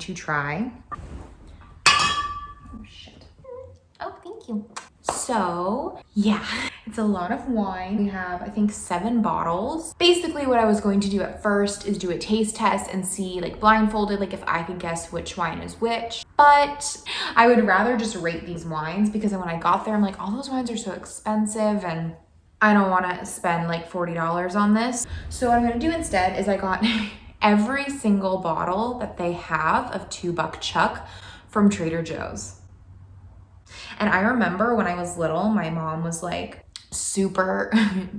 to try. Oh, shit. Oh, thank you. So yeah, it's a lot of wine. We have, I think, 7 bottles. Basically what I was going to do at first is do a taste test and see, like, blindfolded, like if I could guess which wine is which. But I would rather just rate these wines, because when I got there, I'm like, all those wines are so expensive and I don't want to spend like $40 on this. So what I'm going to do instead is I got every single bottle that they have of 2 Buck Chuck from Trader Joe's. And I remember when I was little, my mom was like super,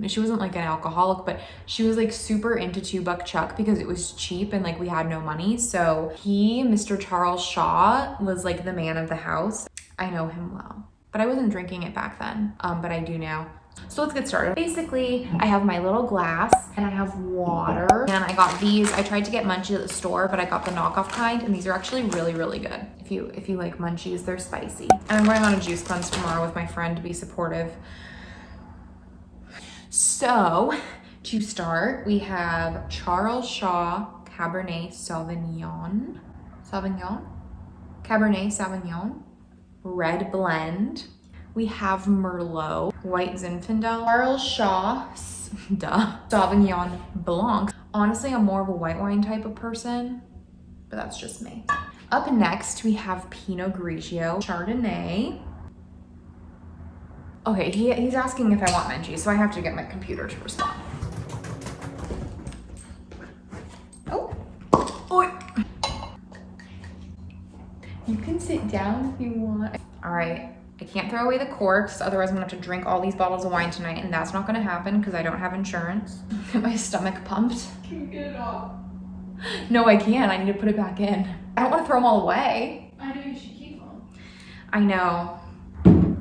she wasn't like an alcoholic, but she was like super into 2 Buck Chuck because it was cheap and like we had no money. So Mr. Charles Shaw, was like the man of the house. I know him well, but I wasn't drinking it back then, but I do now. So let's get started. Basically, I have my little glass and I have water, and I got these. I tried to get munchies at the store, but I got the knockoff kind, and these are actually really, really good. If you like munchies, they're spicy. And I'm going on a juice cleanse tomorrow with my friend to be supportive. So to start, we have Charles Shaw Cabernet Sauvignon. Cabernet Sauvignon. Red blend. We have Merlot, White Zinfandel, Charles Shaw, Sauvignon Blanc. Honestly, I'm more of a white wine type of person, but that's just me. Up next, we have Pinot Grigio, Chardonnay. Okay, he's asking if I want munchies, so I have to get my computer to respond. Oh, you can sit down if you want. All right. I can't throw away the corks, otherwise I'm gonna have to drink all these bottles of wine tonight, and that's not gonna happen because I don't have insurance. Get my stomach pumped. Can you get it off? No, I can't. I need to put it back in. I don't want to throw them all away. I know you should keep them. I know.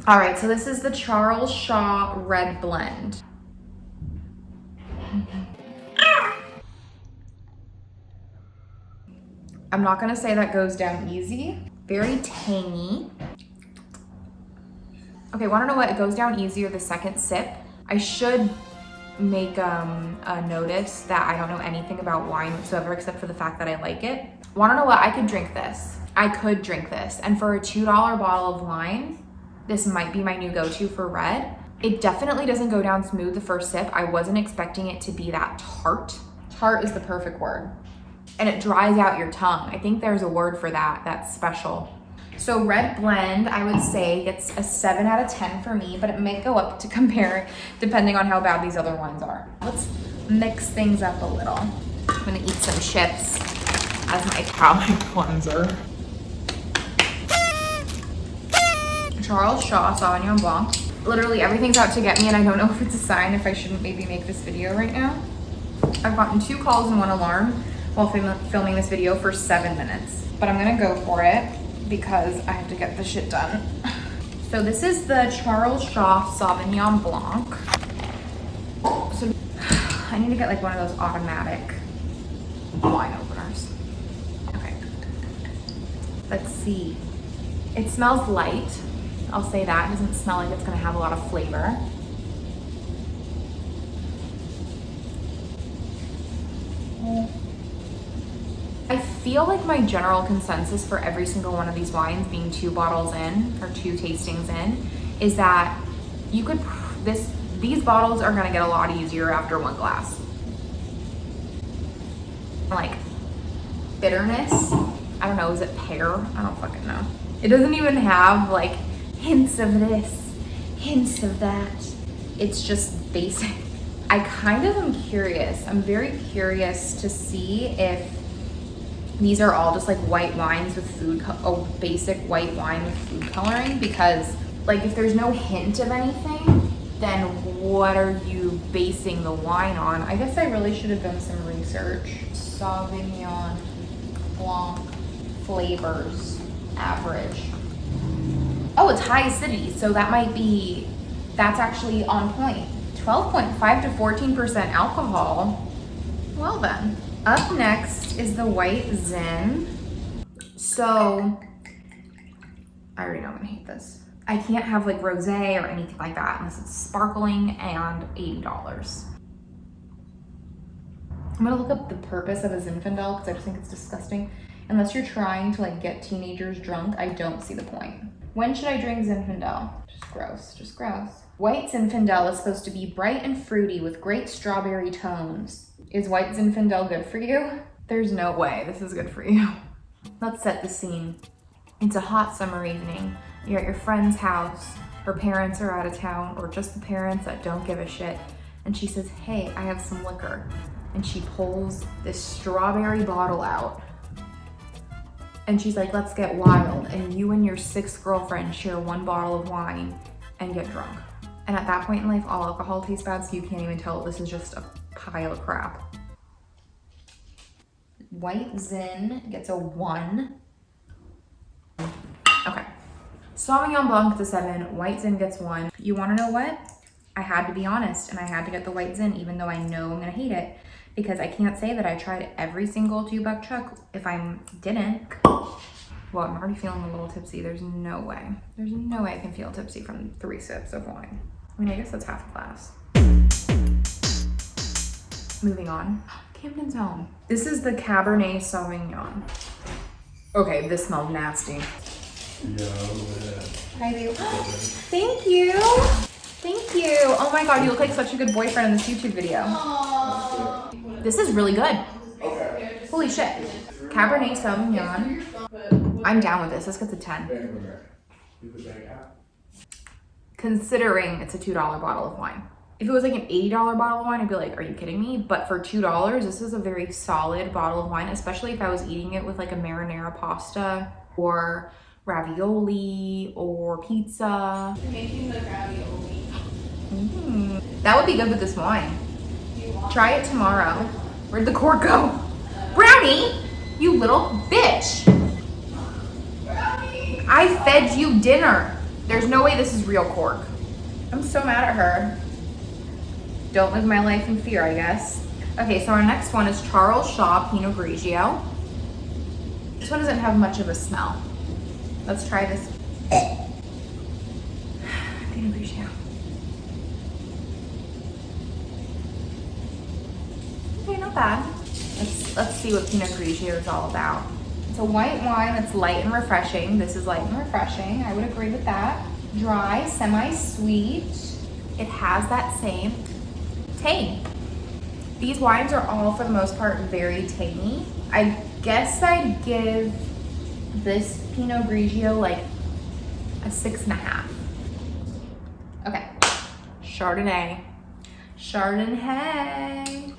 All right, so this is the Charles Shaw Red Blend. I'm not gonna say that goes down easy. Very tangy. Okay, wanna know what? It goes down easier the second sip. I should make a notice that I don't know anything about wine whatsoever except for the fact that I like it. Wanna know what? I could drink this. And for a $2 bottle of wine, this might be my new go-to for red. It definitely doesn't go down smooth the first sip. I wasn't expecting it to be that tart. Tart is the perfect word. And it dries out your tongue. I think there's a word for that that's special. So red blend, I would say gets a 7 out of 10 for me, but it may go up to compare depending on how bad these other ones are. Let's mix things up a little. I'm gonna eat some chips as my palate cleanser. Charles Shaw Sauvignon Blanc. Literally everything's out to get me, and I don't know if it's a sign if I shouldn't maybe make this video right now. I've gotten 2 calls and 1 alarm while filming this video for 7 minutes, but I'm gonna go for it because I have to get this shit done. So this is the Charles Shaw Sauvignon Blanc. So I need to get like one of those automatic wine openers. Okay, let's see. It smells light. I'll say that. It doesn't smell like it's gonna have a lot of flavor. I feel like my general consensus for every single one of these wines, being 2 bottles in or 2 tastings in, is that you could, these bottles are gonna get a lot easier after 1 glass. Like bitterness, I don't know, is it pear? I don't fucking know. It doesn't even have like hints of this, hints of that. It's just basic. I kind of am curious. I'm very curious to see if these are all just like white wines with food, basic white wine with food coloring, because like if there's no hint of anything, then what are you basing the wine on? I guess I really should have done some research. Sauvignon Blanc flavors, average. Oh, it's high acidity, so that might be, that's actually on point. 12.5 to 14% alcohol. Well then. Up next is the White Zin. So, I already know I'm gonna hate this. I can't have like rosé or anything like that unless it's sparkling and $80. I'm gonna look up the purpose of a Zinfandel because I just think it's disgusting. Unless you're trying to like get teenagers drunk, I don't see the point. When should I drink Zinfandel? Just gross, just gross. White Zinfandel is supposed to be bright and fruity with great strawberry tones. Is white Zinfandel good for you? There's no way this is good for you. Let's set the scene. It's a hot summer evening. You're at your friend's house. Her parents are out of town, or just the parents that don't give a shit. And she says, hey, I have some liquor. And she pulls this strawberry bottle out. And she's like, let's get wild. And you and your sixth girlfriend share one bottle of wine and get drunk. And at that point in life, all alcohol tastes bad, so you can't even tell this is just a pile of crap. White Zin gets a 1. Okay. Sauvignon Blanc gets a 7, White Zin gets 1. You wanna know what? I had to be honest, and I had to get the White Zin, even though I know I'm gonna hate it, because I can't say that I tried every single $2 chuck if I didn't. Well, I'm already feeling a little tipsy. There's no way. There's no way I can feel tipsy from 3 sips of wine. I mean, I guess that's half a glass. Moving on. Camden's home. This is the Cabernet Sauvignon. Okay, this smells nasty. Hi, babe. Thank you. Thank you. Oh my God, you look like such a good boyfriend in this YouTube video. Aww. This is really good. Holy shit. Cabernet Sauvignon. I'm down with this. This gets a 10. Considering it's a $2 bottle of wine. If it was like an $80 bottle of wine, I'd be like, are you kidding me? But for $2, this is a very solid bottle of wine, especially if I was eating it with like a marinara pasta or ravioli or pizza. Making the ravioli. That would be good with this wine. Try it tomorrow. Where'd the cork go? Brownie, you little bitch. Brownie. I fed you dinner. There's no way this is real cork. I'm so mad at her. Don't live my life in fear, I guess. Okay, so our next one is Charles Shaw Pinot Grigio. This one doesn't have much of a smell. Let's try this. Pinot Grigio. Okay, not bad. Let's see what Pinot Grigio is all about. It's a white wine that's light and refreshing. This is light and refreshing. I would agree with that. Dry, semi-sweet. It has that same tang. These wines are all, for the most part, very tangy. I guess I'd give this Pinot Grigio like a 6.5. Okay, Chardonnay. Chardonnay.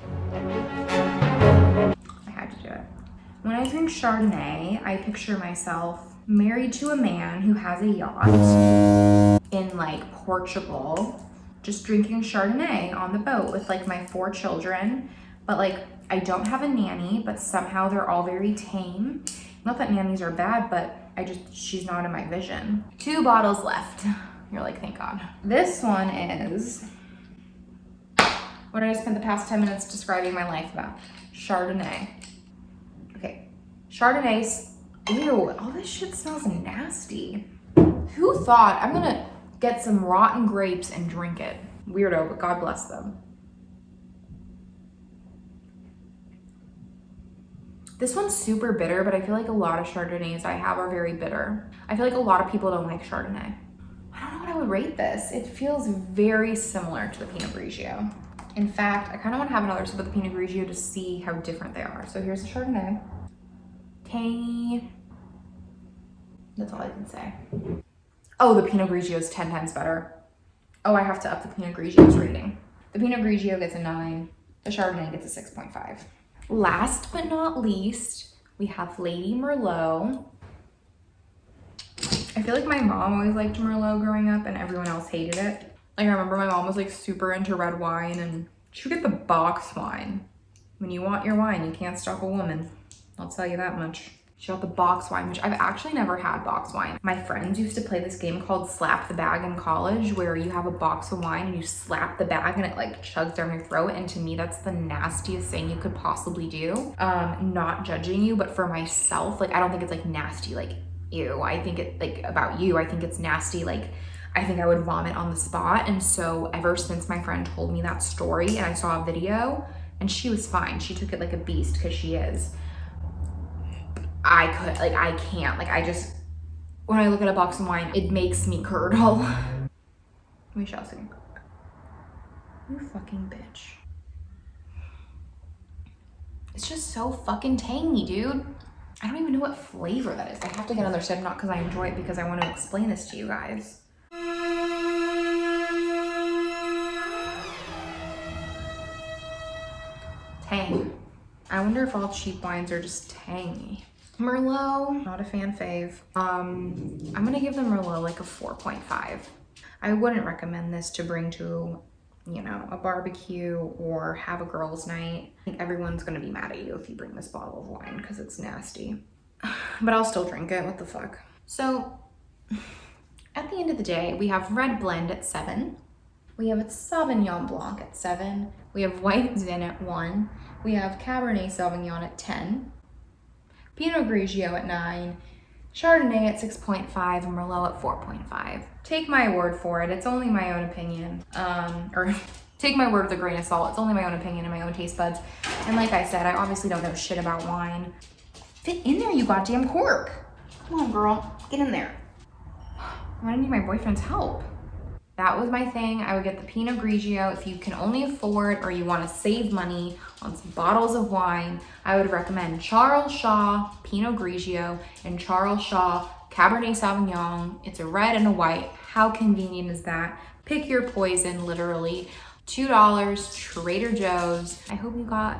I had to do it. When I drink Chardonnay, I picture myself married to a man who has a yacht in like Portugal, just drinking Chardonnay on the boat with like my 4 children. But like, I don't have a nanny, but somehow they're all very tame. Not that nannies are bad, but she's not in my vision. 2 bottles left. You're like, thank God. This one is, what did I spend the past 10 minutes describing my life about? Chardonnay. Okay, Chardonnay's, ew, all this shit smells nasty. Who thought I'm gonna get some rotten grapes and drink it? Weirdo, but God bless them. This one's super bitter, but I feel like a lot of Chardonnays I have are very bitter. I feel like a lot of people don't like Chardonnay. I don't know what I would rate this. It feels very similar to the Pinot Grigio. In fact, I kind of want to have another sip of the Pinot Grigio to see how different they are. So here's the Chardonnay. Tangy. That's all I can say. Oh, the Pinot Grigio is 10 times better. Oh, I have to up the Pinot Grigio's rating. The Pinot Grigio gets a 9. The Chardonnay gets a 6.5. Last but not least, we have Lady Merlot. I feel like my mom always liked Merlot growing up and everyone else hated it. Like, I remember my mom was like super into red wine and she would get the box wine. When you want your wine, you can't stop a woman. I'll tell you that much. She got the box wine, which I've actually never had box wine. My friends used to play this game called Slap the Bag in college, where you have a box of wine and you slap the bag and it like chugs down your throat. And to me, that's the nastiest thing you could possibly do. Not judging you, but for myself, like, I don't think it's like nasty, like, ew. I think it, like, about you, I think it's nasty, like, I think I would vomit on the spot. And so ever since my friend told me that story and I saw a video, and she was fine. She took it like a beast, because she is. I can't. Like I just, when I look at a box of wine, it makes me curdle. We shall see. You fucking bitch. It's just so fucking tangy, dude. I don't even know what flavor that is. I have to get another sip, not because I enjoy it, because I want to explain this to you guys. Tang. I wonder if all cheap wines are just tangy. Merlot, not a fan fave. I'm gonna give the Merlot like a 4.5. I wouldn't recommend this to bring to, you know, a barbecue or have a girls' night. I think everyone's gonna be mad at you if you bring this bottle of wine because it's nasty. But I'll still drink it, what the fuck. So, at the end of the day, we have red blend at 7. We have Sauvignon Blanc at 7. We have white Zin at 1. We have Cabernet Sauvignon at 10. Pinot Grigio at 9. Chardonnay at 6.5 and Merlot at 4.5. Take my word for it. It's only my own opinion. Or take my word with a grain of salt. It's only my own opinion and my own taste buds. And like I said, I obviously don't know shit about wine. Fit in there, you goddamn cork. Come on, girl. Get in there. I'm gonna need my boyfriend's help. That was my thing. I would get the Pinot Grigio. If you can only afford or you want to save money on some bottles of wine, I would recommend Charles Shaw Pinot Grigio and Charles Shaw Cabernet Sauvignon. It's a red and a white. How convenient is that? Pick your poison, literally. $2, Trader Joe's. I hope you got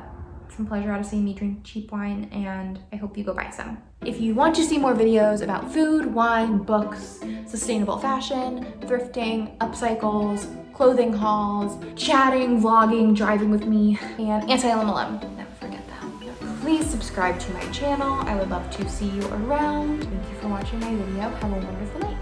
some pleasure out of seeing me drink cheap wine, and I hope you go buy some. If you want to see more videos about food, wine, books, sustainable fashion, thrifting, upcycles, clothing hauls, chatting, vlogging, driving with me, and anti-LMLM, never forget that. Please subscribe to my channel. I would love to see you around. Thank you for watching my video. Have a wonderful night.